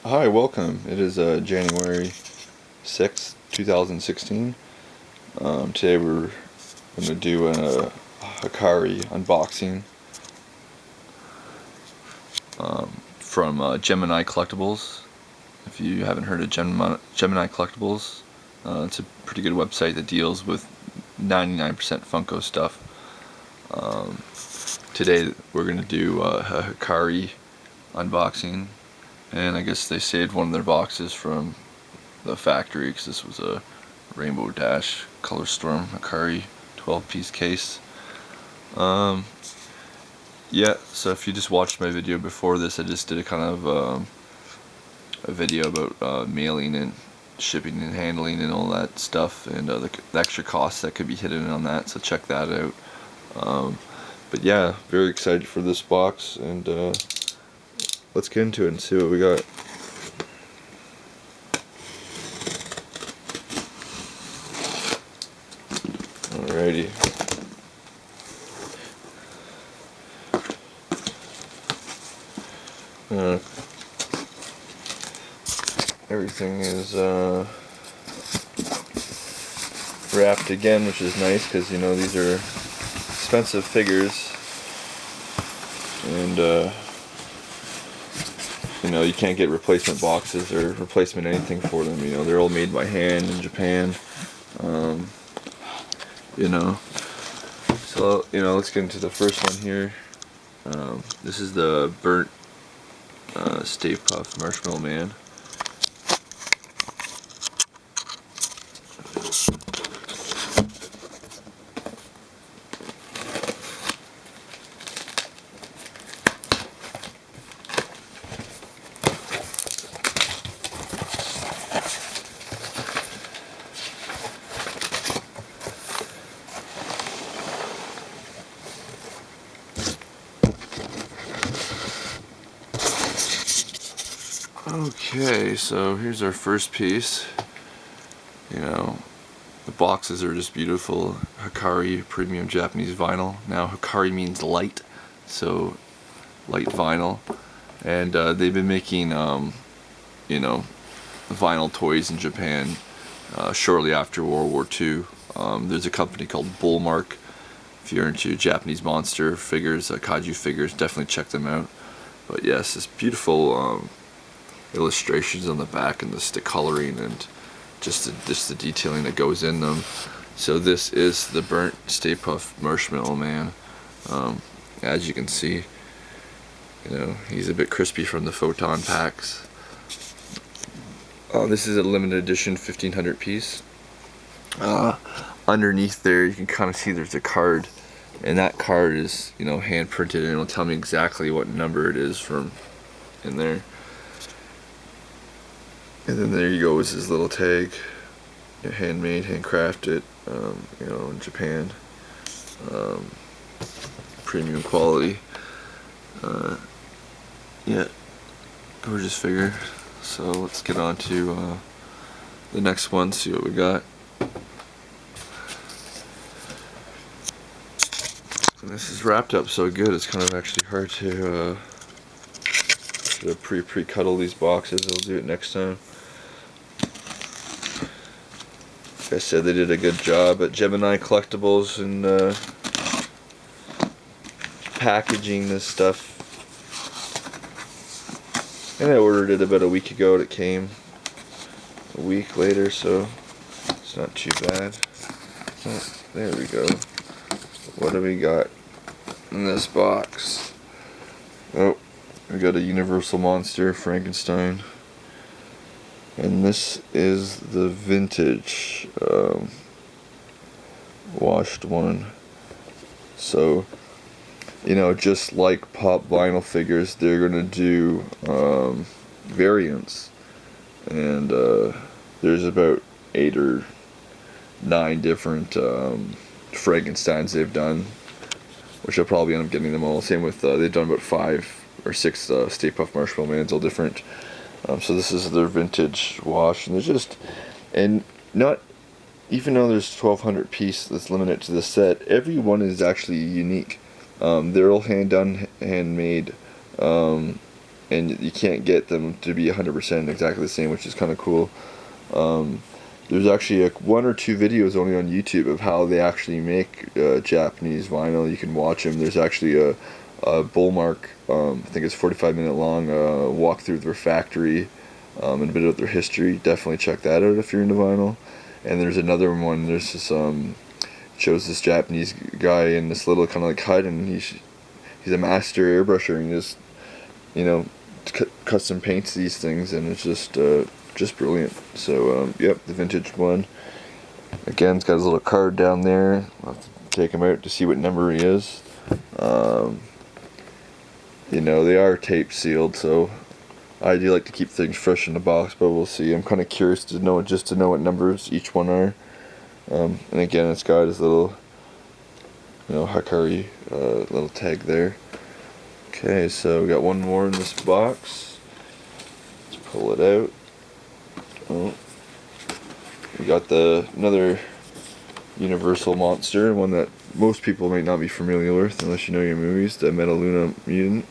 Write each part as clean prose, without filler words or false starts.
Hi, welcome. It is January 6th, 2016. Today we're going to do a Hikari unboxing from Gemini Collectibles. If you haven't heard of Gemini Collectibles, it's a pretty good website that deals with 99% Funko stuff. Today we're going to do a Hikari unboxing. And I guess they saved one of their boxes from the factory because this was a Rainbow Dash Color Storm Hikari 12-piece case. Yeah, so if you just watched my video before this, I just did a kind of a video about mailing and shipping and handling and all that stuff, and the extra costs that could be hidden on that, so check that out. But yeah, very excited for this box, and let's get into it and see what we got. Alrighty. Everything is wrapped again, which is nice because, you know, these are expensive figures, and you know, you can't get replacement boxes or replacement anything for them. You know, they're all made by hand in Japan. You know, so, you know, let's get into the first one here. This is the burnt Stay Puft Marshmallow Man. Okay, so here's our first piece. You know, the boxes are just beautiful. Hikari premium Japanese vinyl. Now Hikari means light, so light vinyl. And they've been making, you know, vinyl toys in Japan shortly after World War II. There's a company called Bullmark. If you're into Japanese monster figures, kaiju figures, definitely check them out. But yes, this beautiful illustrations on the back, and the coloring, and just the detailing that goes in them. So this is the burnt Stay Puft Marshmallow Man. As you can see, you know, he's a bit crispy from the photon packs. This is a limited edition 1500 piece. Underneath there you can kind of see there's a card, and that card is, you know, hand printed, and it'll tell me exactly what number it is from in there. And then there you go, is his little tag, handmade, handcrafted, you know, in Japan, premium quality. Yeah, gorgeous figure. So let's get on to the next one, see what we got. And this is wrapped up so good, it's kind of actually hard to pre-cuddle these boxes. I'll do it next time. Like I said, they did a good job at Gemini Collectibles and packaging this stuff. And I ordered it about a week ago, and it came a week later, so it's not too bad. Oh, there we go. What do we got in this box? Oh, we got a Universal Monster Frankenstein. And this is the vintage washed one. So, you know, just like pop vinyl figures, they're gonna do variants, and there's about 8 or 9 different Frankensteins they've done, which I'll probably end up getting them all. Same with they've done about 5 or 6 Stay Puft Marshmallow Mans, all different. So this is their vintage wash, and there's just, and not, even though there's 1,200 piece that's limited to the set, every one is actually unique. They're all hand done, handmade. and you can't get them to be 100% exactly the same, which is kind of cool. There's actually one or two videos only on YouTube of how they actually make Japanese vinyl. You can watch them. There's actually a Bullmark, I think it's 45-minute long, walk through their factory and a bit of their history. Definitely check that out if you're into vinyl. And there's another one. There's this shows this Japanese guy in this little kind of like hut, and he's a master airbrusher, and he just custom paints these things, and it's just brilliant. So yep, the vintage one. Again, it's got his little card down there. I'll have to take him out to see what number he is. They are tape sealed, so I do like to keep things fresh in the box, but we'll see. I'm kind of curious to know what numbers each one are. And again, it's got his little, Hikari little tag there. Okay, so we got one more in this box. Let's pull it out. Oh, we got another Universal monster, one that most people might not be familiar with unless you know your movies, the Metaluna Mutant.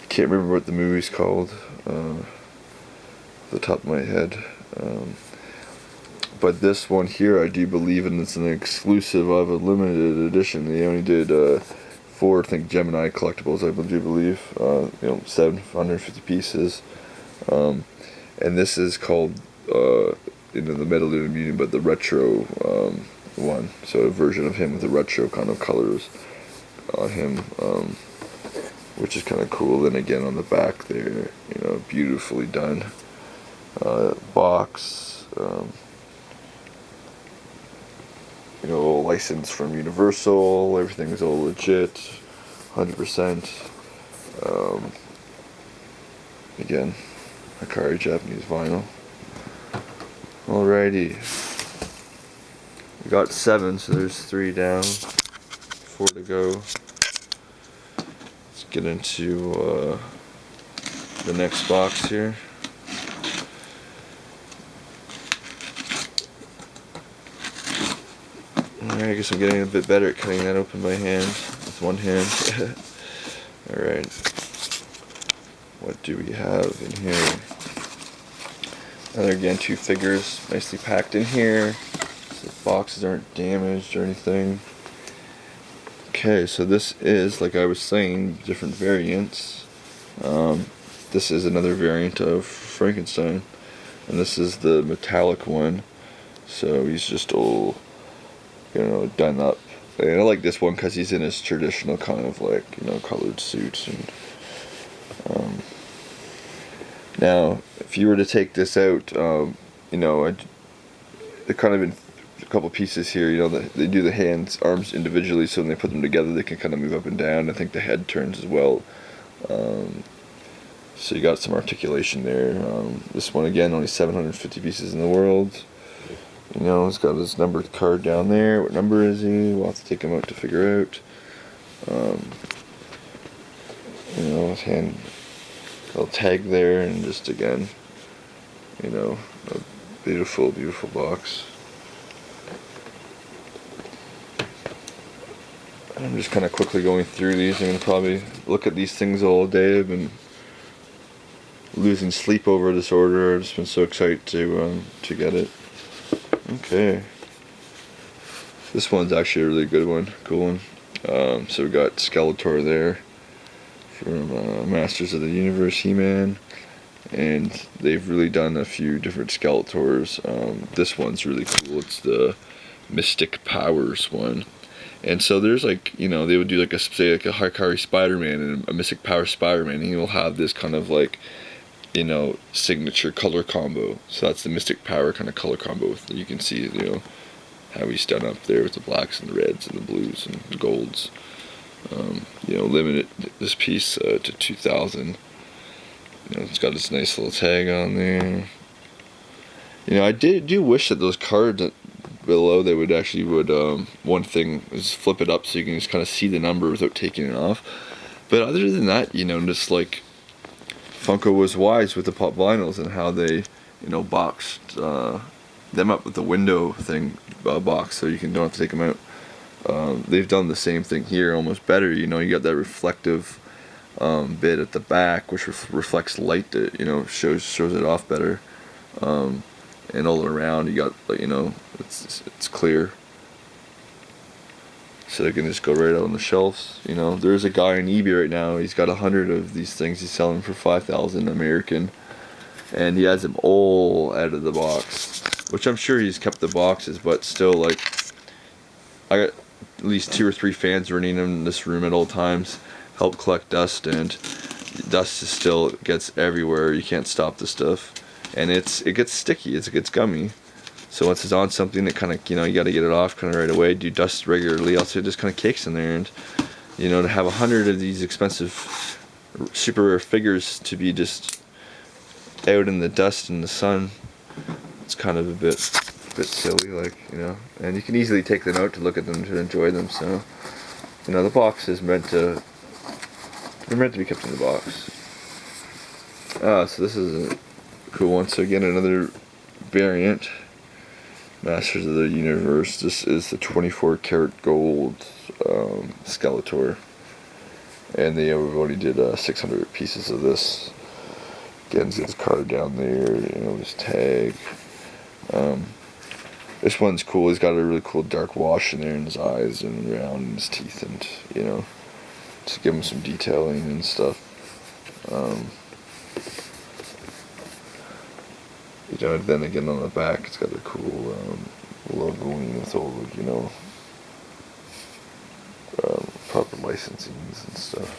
Can't remember what the movie's called off the top of my head. But this one here, I do believe, and it's an exclusive of a limited edition. They only did 4, I think, Gemini collectibles, I do believe. 750 pieces. And this is called, the Metaluna Mutant, but the retro one. So a version of him with the retro kind of colors on him. Which is kind of cool. Then again on the back there, beautifully done box, license from Universal, everything's all legit, 100%. Again, Hikari Japanese vinyl. Alrighty, we got 7, so there's 3 down, 4 to go. Get into the next box here. Alright, I guess I'm getting a bit better at cutting that open by hand, with one hand. Alright, what do we have in here? Again, 2 figures, nicely packed in here, so the boxes aren't damaged or anything. Okay, so this is, like I was saying, different variants. This is another variant of Frankenstein, and this is the metallic one. So he's just all, done up. And I like this one because he's in his traditional kind of like, colored suits. And now, if you were to take this out, they're kind of in a couple pieces here, they do the hands, arms individually, so when they put them together they can kind of move up and down. I think the head turns as well, so you got some articulation there. This one again, only 750 pieces in the world. He's got his numbered card down there. What number is he? We'll have to take him out to figure out. His hand, little tag there, and just again, a beautiful, beautiful box. I'm just kind of quickly going through these. I'm going to probably look at these things all day. I've been losing sleep over this order. I've just been so excited to get it. Okay. This one's actually a really good one. Cool one. So we got Skeletor there from Masters of the Universe, He-Man. And they've really done a few different Skeletors. This one's really cool. It's the Mystic Powers one. And so there's they would do like a Hikari Spider-Man and a Mystic Power Spider-Man, and he'll have this kind of like, signature color combo. So that's the Mystic Power kind of color combo. You can see, how he's done up there with the blacks and the reds and the blues and the golds. Limited this piece to 2,000. It's got this nice little tag on there. I do wish that those cards below, they would one thing is flip it up so you can just kind of see the number without taking it off. But other than that, just like Funko was wise with the pop vinyls and how they boxed them up with the window thing box, so you don't have to take them out. They've done the same thing here, almost better. You got that reflective bit at the back, which reflects light that, you know, shows it off better. And all around you got, you know, it's clear, so they can just go right out on the shelves. You know, there's a guy on eBay right now. He's got 100 of these things. He's selling for 5,000 American, and he has them all out of the box. Which I'm sure he's kept the boxes, but still, like, I got at least 2 or 3 fans running in this room at all times, help collect dust, and dust is still gets everywhere. You can't stop the stuff, and it gets sticky. It gets gummy. So once it's on something, it kind of, you know, you got to get it off kind of right away. Do dust regularly, else it just kind of cakes in there. And you know, to have 100 of these expensive, super rare figures to be just out in the dust in the sun, it's kind of a bit silly, like, you know. And you can easily take them out to look at them, to enjoy them. So, you know, the box is they're meant to be kept in the box. So this is a cool one. So again, another variant. Masters of the Universe. This is the 24 karat gold Skeletor, and they already did 600 pieces of this. Again, he's got his card down there, you know, his tag. This one's cool. He's got a really cool dark wash in there in his eyes and around his teeth, and, you know, to give him some detailing and stuff. You know, then again on the back, it's got a cool logoing with all the, you know, proper licensings and stuff.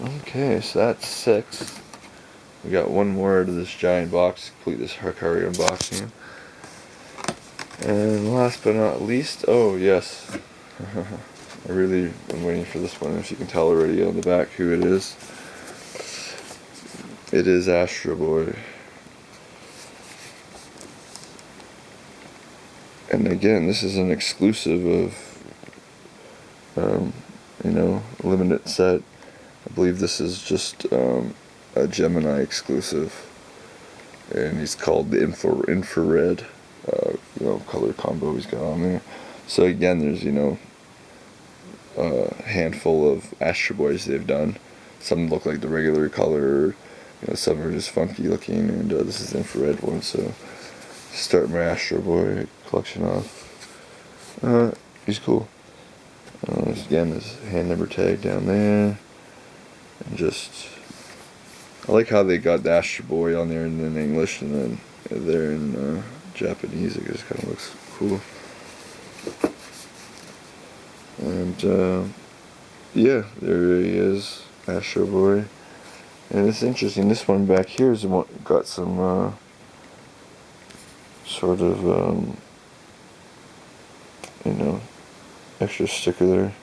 Okay, so that's 6. We got one more out of this giant box to complete this Hikari unboxing. And last but not least, oh yes, I really am waiting for this one. If you can tell already on the back who it is. It is Astro Boy. And again, this is an exclusive of, you know, limited set. I believe this is just a Gemini exclusive. And he's called the infrared, you know, color combo he's got on there. So again, there's, you know, a handful of Astro Boys they've done. Some look like the regular color. You know, some are just funky looking, and this is the infrared one. So, start my Astro Boy collection off. He's cool. Again, his hand number tag down there, and just I like how they got the Astro Boy on there in English, and then there in Japanese. It just kind of looks cool. And yeah, there he is, Astro Boy. And it's interesting, this one back here has got some sort of, you know, extra sticker there,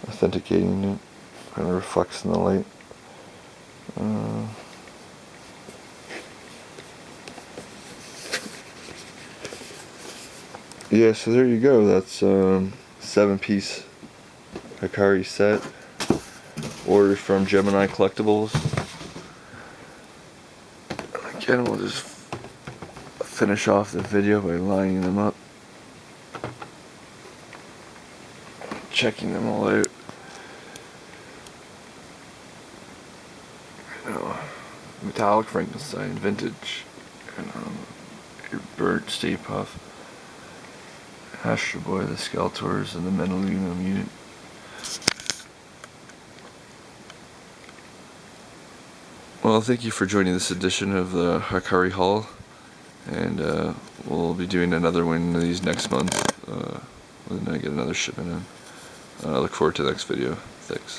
authenticating it, kind of reflects in the light. Yeah, so there you go, that's 7-piece Hikari set. Ordered from Gemini Collectibles. Again, we'll just finish off the video by lining them up, checking them all out. You know, metallic Frankenstein, vintage, and your bird Stay Puff, Astro Boy, the Skeletors, and the Mentaluna Mutant. Well, thank you for joining this edition of the Hikari haul, and we'll be doing another one of these next month when I get another shipment in. I look forward to the next video. Thanks.